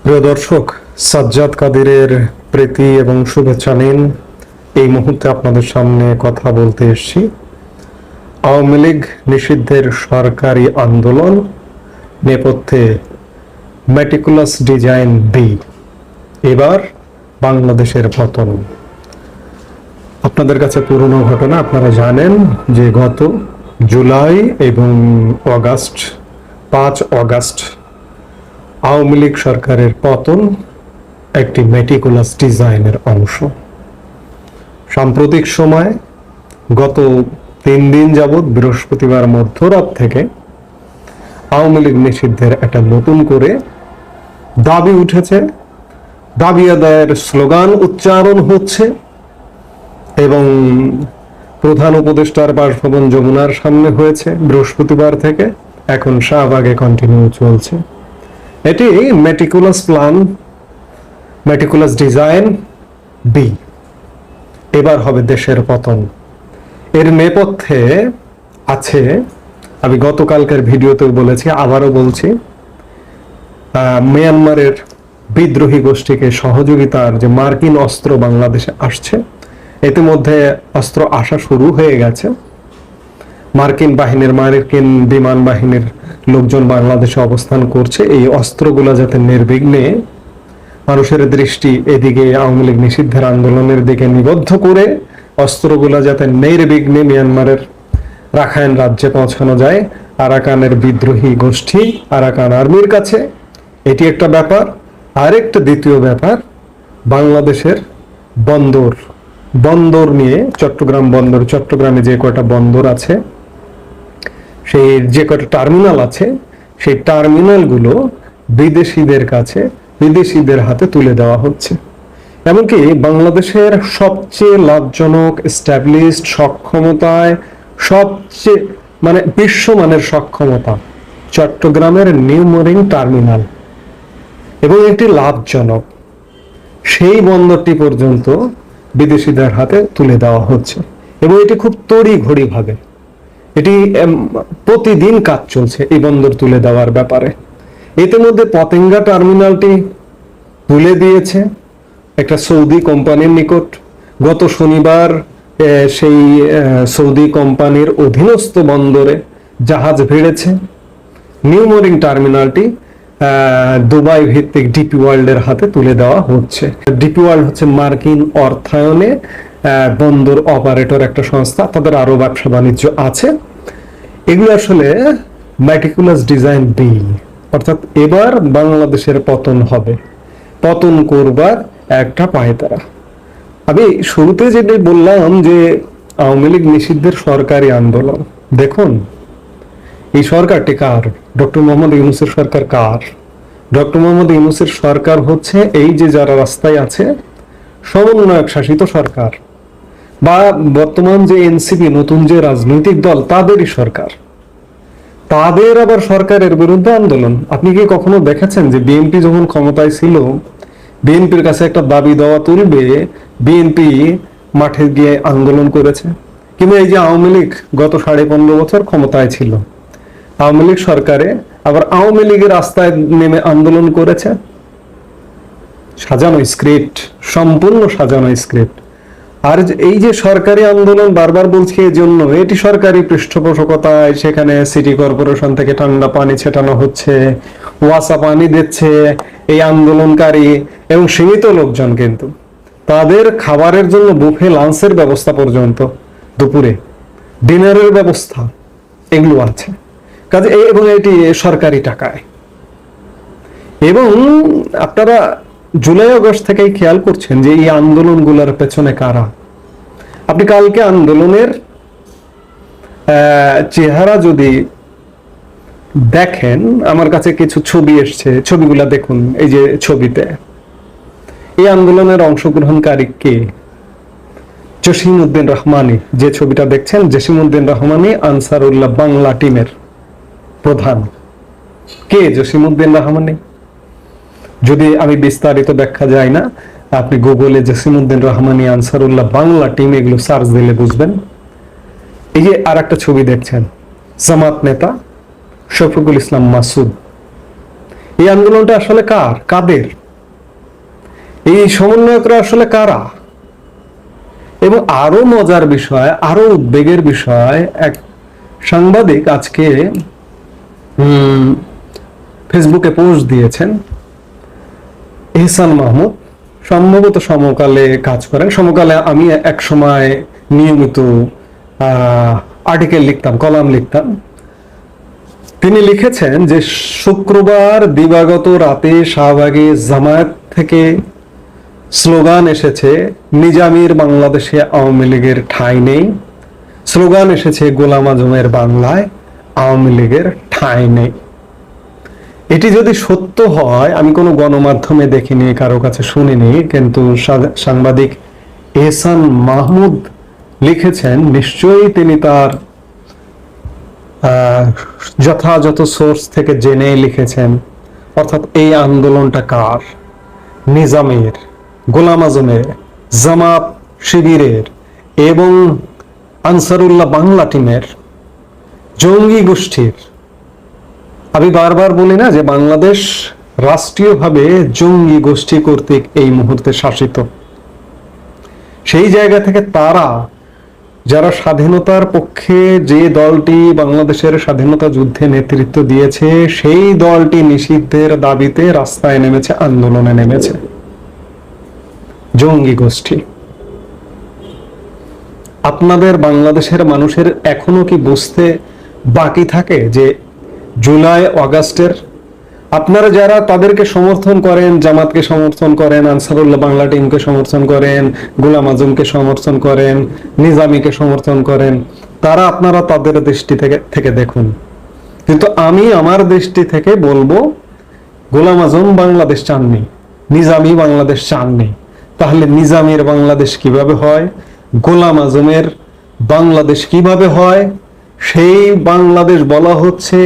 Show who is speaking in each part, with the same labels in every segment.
Speaker 1: প্রিয় দর্শক, সাজ্জাদ কাদিরের প্রীতি এবং শুভেচ্ছা নিন। এই মুহূর্তে আপনাদের সামনে কথা বলতে এসেছি আওয়ামী লীগ নিষিদ্ধের সরকারি আন্দোলন নেপথ্যে মেটিকুলাস ডিজাইন বি, এবার বাংলাদেশের পতন। আপনাদের কাছে পুরনো ঘটনা, আপনারা জানেন যে গত জুলাই এবং অগাস্ট 5 অগাস্ট আওয়ামী লীগ সরকারের পতন একটি মেটিকুলাস ডিজাইনের অংশ। সাম্প্রতিক সময় গত 3 দিন যাবৎ বৃহস্পতিবার মধ্যরাত থেকে আওয়ামী লীগ নিষিদ্ধের একটা নতুন করে দাবি উঠেছে, দাবি আদায়ের স্লোগান উচ্চারণ হচ্ছে এবং প্রধান উপদেষ্টার বাসভবন যমুনার সামনে হয়েছে বৃহস্পতিবার থেকে, এখন শাহবাগে কন্টিনিউ চলছে। এটি মেটিকুলাস প্ল্যান, মেটিকুলাস ডিজাইন বি, এবার হবে দেশের পতন। এর নেপথ্যে আছে, আমি গতকালকের ভিডিওতেও বলেছি, আবারও বলছি, মিয়ানমারের বিদ্রোহী গোষ্ঠীকে সহযোগিতার যে মার্কিন অস্ত্র বাংলাদেশে আসছে, ইতিমধ্যে অস্ত্র আসা শুরু হয়ে গেছে। মার্কিন বিমান বাহিনীর লোকজন বাংলাদেশে অবস্থান করছে। এই অস্ত্রগুলো যাতে নির্বিঘ্নে মানুষের দৃষ্টি এদিকে আওয়ামী লীগ নিষিদ্ধের আন্দোলনের দিকে নিবদ্ধ করে অস্ত্রগুলো যাতে নির্বিঘ্নে মিয়ানমারের রাখাইন রাজ্যে পৌঁছানো যায় আরাকানের বিদ্রোহী গোষ্ঠী আরাকান আর্মির কাছে, এটি একটা ব্যাপার। আরেকটা দ্বিতীয় ব্যাপার, বাংলাদেশের বন্দর নিয়ে চট্টগ্রাম বন্দর, চট্টগ্রামে যে কয়টা বন্দর আছে, সেই যে কয়টা টার্মিনাল আছে, সেই টার্মিনালগুলো বিদেশিদের হাতে তুলে দেওয়া হচ্ছে। এমনকি বাংলাদেশের সবচেয়ে লাভজনক এস্টাবলিশড সক্ষমতায় সবচেয়ে বিশ্বমানের সক্ষমতা চট্টগ্রামের নিউ মরিন টার্মিনাল, এবং একটি লাভজনক সেই বন্দরটি পর্যন্ত বিদেশিদের হাতে তুলে দেওয়া হচ্ছে। এবং এটি খুব তড়িঘড়ি ভাবে, এটি প্রতিদিন কাজ চলছে এই বন্দর তুলে দেওয়ার ব্যাপারে। ইতিমধ্যে পতেঙ্গা টার্মিনালটি তুলে দিয়েছে একটা সৌদি কোম্পানির নিকট। গত শনিবার সেই সৌদি কোম্পানির অধীনস্থ বন্দরে জাহাজ ভিড়েছে। নিউ মরিন টার্মিনালটি দুবাই ভিত্তিক ডিপি ওয়ার্ল্ডের হাতে তুলে দেওয়া হচ্ছে। ডিপি ওয়ার্ল্ড হচ্ছে মার্কিন অর্থায়নে বন্দর অপারেটর একটা সংস্থা, তাদের আরো ব্যবসা বাণিজ্য আছে। এগুলো আসলে মেটিকুলাস ডিজাইন বি, অর্থাৎ এবার বাংলাদেশের পতন হবে, পতন করবার একটা পায়তারা। আমি শুরুতে যেটা বললাম যে আওয়ামী লীগ নিষিদ্ধের সরকারি আন্দোলন, দেখুন এই সরকারটি কার? ডক্টর মোহাম্মদ ইউনূসের সরকার কার? ডক্টর মোহাম্মদ ইউনূসের সরকার হচ্ছে এই যে যারা রাস্তায় আছে সমন্বয়ক শাসিত সরকার, বা বর্তমান যে এনসিপি নতুন যে রাজনৈতিক দল, তাদেরই সরকার। তাদের আবার সরকারের বিরুদ্ধে আন্দোলন। আপনি কি কখনো দেখেছেন যে বিএনপি যখন ক্ষমতায় ছিল, বিএনপির কাছে একটা দাবি দেওয়া তুলবে, বিএনপি মাঠে গিয়ে আন্দোলন করেছে? কিন্তু এই যে আওয়ামী লীগ গত 15.5 বছর ক্ষমতায় ছিল, আওয়ামী লীগ সরকারে আবার আওয়ামী লীগের রাস্তায় নেমে আন্দোলন করেছে। সাজানো স্ক্রিপ্ট, সম্পূর্ণ সাজানো স্ক্রিপ্ট। আর এই যে সরকারি আন্দোলন, বারবার বলছি এই জন্য, এটি সরকারি পৃষ্ঠপোষকতায়, সেখানে সিটি কর্পোরেশন থেকে ঠান্ডা পানি ছেটানো হচ্ছে, ওয়াসা পানি দিচ্ছে এই আন্দোলনকারী এবং সীমিত লোকজন, কিন্তু তাদের খাবারের জন্য বুফে লাঞ্চের ব্যবস্থা পর্যন্ত, দুপুরে ডিনারের ব্যবস্থা, এগুলো আছে কাজে, এবং এটি সরকারি টাকায়। এবং আপনারা জুলাই আগস্ট থেকেই খেয়াল করছেন যে এই আন্দোলনগুলোর পেছনে কারা। আপনি কালকে আন্দোলনের চেহারা যদি দেখেন, আমার কাছে কিছু ছবি এসছে, ছবিগুলা দেখুন। এই যে ছবিতে এই আন্দোলনের অংশগ্রহণকারী কে? জসিমউদ্দিন রহমানী, যে ছবিটা দেখছেন, জসিমউদ্দিন রহমানী আনসারুল্লাহ বাংলা টিমের প্রধান। কে জসিমউদ্দিন রহমানী? যদি আমি বিস্তারিত ব্যাখ্যা যাই না, আপনি গুগলে জসিমউদ্দিন রহমানী আনসারুল্লাহ বাংলা টিম এগুলো সার্চ দিলে বুঝবেন। এই যে আর একটা ছবি দেখছেন, জামাত নেতা শফিকুল ইসলাম মাসুদ, এই আন্দোলনটা আসলে কাদের? এই সমন্বয়করা আসলে কারা? এবং আরো মজার বিষয়, আরো উদ্বেগের বিষয়, এক সাংবাদিক আজকে ফেসবুকে পোস্ট দিয়েছেন। এহসান মাহমুদ সম্ভবত সমকালে কাজ করেন। সমকালে আমি এক সময় নিয়মিত আর্টিকেল লিখতাম, কলাম লিখতাম। তিনি লিখেছেন যে শুক্রবার দিবাগত রাতে শাহবাগে জামায়াত থেকে স্লোগান এসেছে, নিজামীর বাংলাদেশে আওয়ামী লীগের ঠাঁই নেই। স্লোগান এসেছে গোলাম আজমের বাংলায় আওয়ামী লীগের ঠাঁই নেই। এটি যদি সত্য হয়, আমি কোনো গণমাধ্যমে দেখিনি, কারো কাছে শুনিনি, কিন্তু সাংবাদিক এহসান মাহমুদ লিখেছেন, নিশ্চয়ই তিনি তার যথাযথ সোর্স থেকে জেনে লিখেছেন। অর্থাৎ এই আন্দোলনটা কার? নিজামের, গোলাম আজমের, জামাত শিবিরের এবং আনসারুল্লাহ বাংলা টিমের, জঙ্গি গোষ্ঠীর। আমি বারবার বলি না যে বাংলাদেশ রাষ্ট্রীয়ভাবে জঙ্গি গোষ্ঠী কর্তৃক এই মুহূর্তে শাসিত। সেই জায়গা থেকে তারা, যারা স্বাধীনতার পক্ষে যে দলটি বাংলাদেশের স্বাধীনতা যুদ্ধে নেতৃত্ব দিয়েছে, সেই দলটি নিষিদ্ধের দাবিতে রাস্তায় নেমেছে, আন্দোলনে নেমেছে। জঙ্গি গোষ্ঠী। আপনাদের বাংলাদেশের মানুষের এখনো কি বুঝতে বাকি থাকে যে জুলাই আগস্টের আপনারা যারা তাদেরকে সমর্থন করেন, জামাতকে সমর্থন করেন, আনসারুল্লাহ বাংলা টিমকে সমর্থন করেন, গোলাম আজমকে সমর্থন করেন, নিজামীকে সমর্থন করেন, তারা আপনারা তাদের দৃষ্টি থেকে দেখুন। কিন্তু আমি আমার দৃষ্টি থেকে বলবো, গোলাম আজম বাংলাদেশ চাননি, নিজামী বাংলাদেশ চাননি। তাহলে নিজামীর বাংলাদেশ কিভাবে হয়? গোলাম আজমের বাংলাদেশ কিভাবে হয়? সেই বাংলাদেশ বলা হচ্ছে,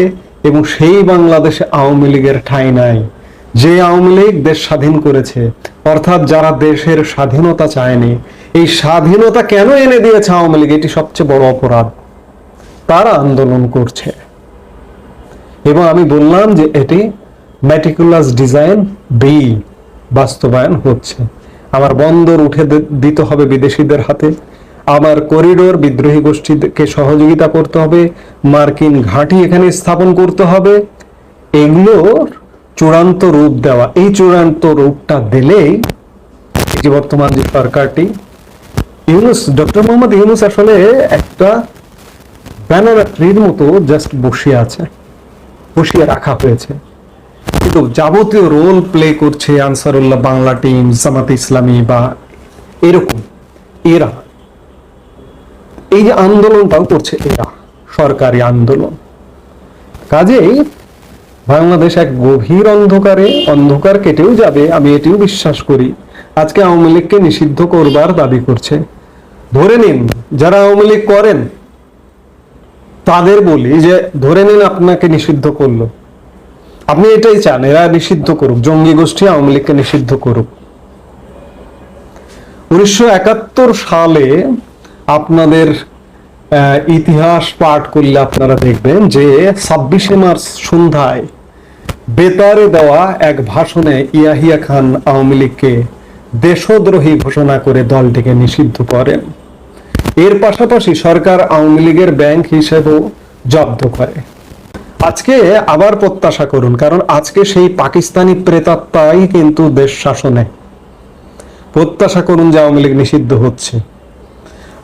Speaker 1: এবং সেই বাংলাদেশে আওয়ামী লীগের ঠাঁই নাই। যে আওয়ামী লীগ দেশ স্বাধীন করেছে, অর্থাৎ যারা দেশের স্বাধীনতা চায়নি, এই স্বাধীনতা কেন এনে দিয়েছে আওয়ামী লীগ, এটি সবচেয়ে বড় অপরাধ। তারা আন্দোলন করছে, এবং আমি বললাম যে এটি মেটিকুলাস ডিজাইন বি বাস্তবায়ন হচ্ছে। আমার বন্দর উঠে দিতে হবে বিদেশিদের হাতে, আমার করিডোর বিদ্রোহী গোষ্ঠীকে সহযোগিতা করতে হবে, মার্কিন ঘাঁটি এখানে স্থাপন করতে হবে। এগুলোর চূড়ান্ত রূপ দেওয়া, এই চূড়ান্ত রূপটা দিলেই যে বর্তমান যে সরকারটি, ইউনূস, ডক্টর মোহাম্মদ ইউনূস আসলে একটা ব্যানানা ট্রির মতো জাস্ট বসিয়ে আছে, বসিয়ে রাখা হয়েছে, কিন্তু যাবতীয় রোল প্লে করছে আনসারুল্লাহ বাংলা টিম, জামাত ইসলামী বা এরকম এরা। এই যে আন্দোলনটাও করছে এরা, সরকারি আন্দোলন। কাজেই বাংলাদেশ এক গভীর অন্ধকার কেটেও যাবে, আমি এটিও বিশ্বাস করি। আজকে আওয়ামী লীগকে নিষিদ্ধ করবার দাবি করছে। ধরে নিন যারা আওয়ামী লীগ করেন তাদের বলি যে ধরে নিন আপনাকে নিষিদ্ধ করলো, আপনি এটাই চান এরা নিষিদ্ধ করুক, জঙ্গি গোষ্ঠী আওয়ামী লীগকে নিষিদ্ধ করুক। 1971 সালে আপনাদের ইতিহাস পাঠ করলে আপনারা দেখবেন যে 26শে মার্চ সন্ধ্যায় বেতারে দেওয়া এক ভাষণে ইয়াহিয়া খান আওয়ামী লীগকে দেশদ্রোহী ঘোষণা করে দলটিকে নিষিদ্ধ করেন। এর পাশাপাশি সরকার আওয়ামী লীগের ব্যাংক হিসেবেও জব্দ করে। আজকে আবার প্রত্যাশা করুন, কারণ আজকে সেই পাকিস্তানি প্রেতাত্মাই কিন্তু দেশ শাসনে। প্রত্যাশা করুন যে আওয়ামী লীগ নিষিদ্ধ হচ্ছে।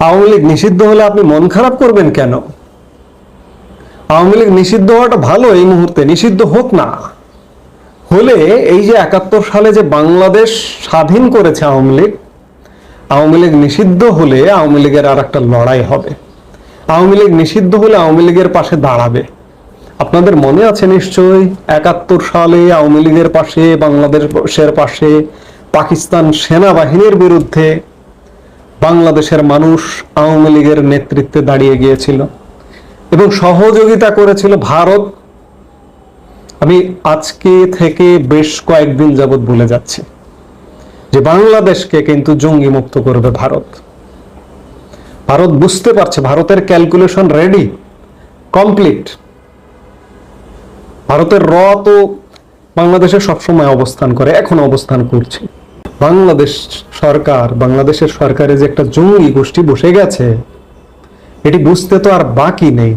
Speaker 1: আওয়ামী লীগ নিষিদ্ধ হলে আপনি মন খারাপ করবেন কেন? আওয়ামী লীগ নিষিদ্ধ হওয়াটা ভালো, এই মুহূর্তে নিষিদ্ধ হোক না। হলে এই যে 71 সালে যে বাংলাদেশ স্বাধীন করেছে আওয়ামী লীগ নিষিদ্ধ হলে আওয়ামী লীগের আর একটা লড়াই হবে। আওয়ামী লীগ নিষিদ্ধ হলে আওয়ামী লীগের পাশে দাঁড়াবে। আপনাদের মনে আছে নিশ্চয়ই 71 সালে আওয়ামী লীগের পাশে, বাংলাদেশের পাশে পাকিস্তান সেনাবাহিনীর বিরুদ্ধে বাংলাদেশের মানুষ আওয়ামী লীগের নেতৃত্বে দাঁড়িয়ে গিয়েছিল এবং সহযোগিতা করেছিল ভারত। আমি আজকে থেকে বেশ কয়েকদিন যাবত বলে যাচ্ছি যে বাংলাদেশকে কিন্তু জঙ্গি মুক্ত করবে ভারত। ভারত বুঝতে পারছে, ভারতের ক্যালকুলেশন রেডি, কমপ্লিট। ভারতের র তো বাংলাদেশে সবসময় অবস্থান করে, এখন অবস্থান করছে। বাংলাদেশের সরকারে যে একটা জঙ্গি গোষ্ঠী বসে গেছে, এটি বুঝতে তো আর বাকি নেই।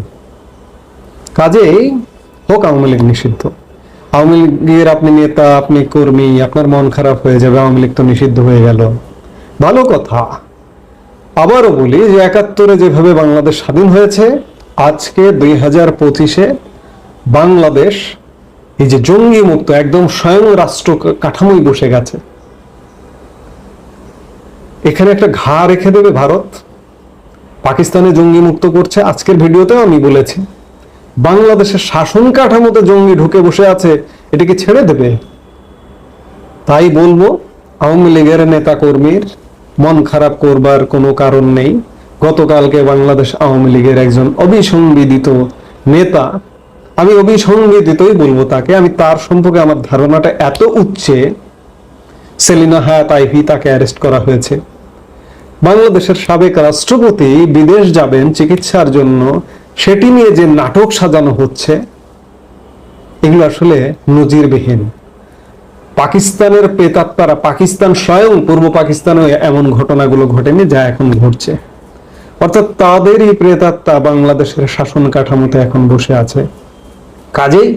Speaker 1: কাজেই হোক আওয়ামী লীগ নিষিদ্ধ। আওয়ামী লীগের আপনি নেতা, আপনি কর্মী, আপনার মন খারাপ হয়ে যাবে, আওয়ামী লীগ তো নিষিদ্ধ হয়ে গেল, ভালো কথা। আবারও বলি যে ৭১ যেভাবে বাংলাদেশ স্বাধীন হয়েছে, আজকে ২০২৫ বাংলাদেশ এই যে জঙ্গি মুক্ত একদম স্বয়ং রাষ্ট্র কাঠামোই বসে গেছে। এখানে একটা ঘা রেখে দেবে ভারত। পাকিস্তানে জঙ্গি মুক্ত করছে, আজকের ভিডিওতেও আমি বলেছি। বাংলাদেশের শাসন কাঠামোতে জঙ্গি ঢুকে বসে আছে, এটাকে ছেড়ে দেবে? তাই বলবো, আওয়ামী লীগের নেতা কর্মীর মন খারাপ করবার কোনো কারণ নেই। গতকালকে বাংলাদেশ আওয়ামী লীগের একজন অবিসংবিদিত নেতা, আমি অবিসংবিদিতই বলবো তাকে, আমি তার সম্পর্কে আমার ধারণাটা এত উচ্চে, সেলিনা হায়াত আইভি, তাকে অ্যারেস্ট করা হয়েছে। বাংলাদেশের সাবেক রাষ্ট্রপতি বিদেশ যাবেন চিকিৎসার জন্য, সেটি নিয়ে যে নাটক সাজানো হচ্ছে, এগুলো আসলে নজিরবিহীন। পাকিস্তানের প্রেতাত্মারা, পাকিস্তান স্বয়ং, পূর্ব পাকিস্তানে এমন ঘটনাগুলো ঘটেনি যা এখন ঘটছে। অর্থাৎ তাদেরই প্রেতাত্মা বাংলাদেশের শাসন কাঠামোতে এখন বসে আছে। কাজেই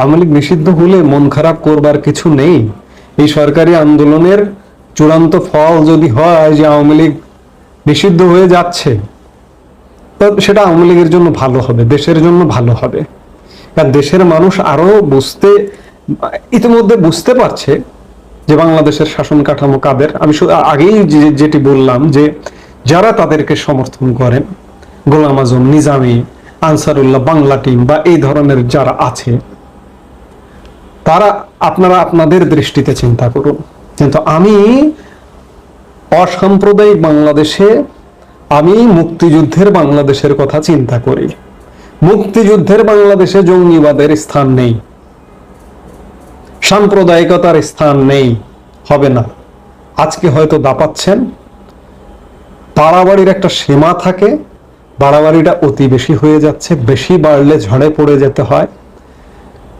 Speaker 1: আওয়ামী লীগ নিষিদ্ধ হলে মন খারাপ করবার কিছু নেই। এই সরকারি আন্দোলনের চূড়ান্ত ফল যদি হয় যে আওয়ামী লীগ নিষিদ্ধ হয়ে যাচ্ছে, তো সেটা আওয়ামী লীগের জন্য ভালো হবে, দেশের জন্য ভালো হবে। কারণ দেশের মানুষ আরো ইতিমধ্যে বুঝতে পারছে যে বাংলাদেশের শাসন কাঠামো কাদের। আমি আগেই যেটি বললাম যে যারা তাদেরকে সমর্থন করেন, গোলাম আজম, নিজামী, আনসারুল্লাহ, বাংলা টিম বা এই ধরনের যারা আছে, তারা আপনারা আপনাদের দৃষ্টিতে চিন্তা করুন। কিন্তু আমি অসাম্প্রদায়িক বাংলাদেশে, আমি মুক্তিযুদ্ধের বাংলাদেশের কথা চিন্তা করি। মুক্তিযুদ্ধের বাংলাদেশে জঙ্গিবাদের স্থান নেই, সাম্প্রদায়িকতার স্থান নেই, হবে না। আজকে হয়তো দাপাচ্ছেন, বাড়াবাড়ির একটা সীমা থাকে, বাড়াবাড়িটা অতি বেশি হয়ে যাচ্ছে, বেশি বাড়লে ঝড়ে পড়ে যেতে হয়।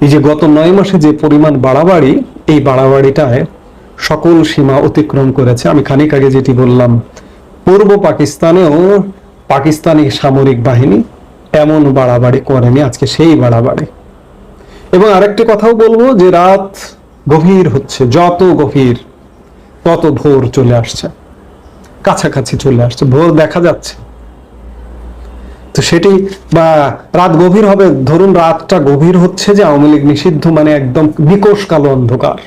Speaker 1: এই যে গত ৯ মাসে যে পরিমাণ বাড়াবাড়ি, এই বাড়াবাড়িটায় সকল সীমা অতিক্রম করেছে। আমি খানিক আগে যেটি বললাম, পূর্ব পাকিস্তানেও পাকিস্তানি সামরিক বাহিনী এমন বাড়াবাড়ি করেনি, আজকে সেই বাড়াবাড়ি। এবং আরেকটি কথাও বলবো যে রাত গভীর হচ্ছে, যত গভীর তত ভোর চলে আসছে, কাছাকাছি চলে আসছে, ভোর দেখা যাচ্ছে। তো সেটি বা রাত গভীর হবে, ধরুন রাতটা গভীর হচ্ছে যে আওয়ামী লীগ নিষিদ্ধ মানে একদম নিকোষ কালো অন্ধকার।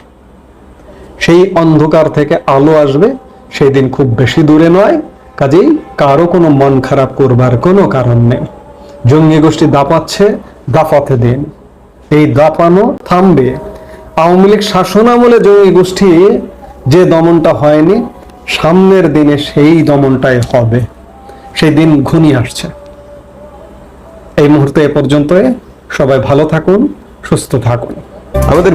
Speaker 1: সেই অন্ধকার থেকে আলো আসবে, সেই দিন খুব বেশি দূরে নয়। কাজেই কারো কোনো মন খারাপ করবার কোনো কারণ নেই। জঙ্গি গোষ্ঠী দাপাচ্ছে, দাপাতে দিন, এই দাপানো থামবে। আওয়ামী লীগ শাসন আমলে জঙ্গি গোষ্ঠী যে দমনটা হয়নি, সামনের দিনে সেই দমনটাই হবে, সেই দিন ঘনিয়ে আসছে। এই মুহূর্তে এ পর্যন্ত, সবাই ভালো থাকুন, সুস্থ থাকুন। আমাদের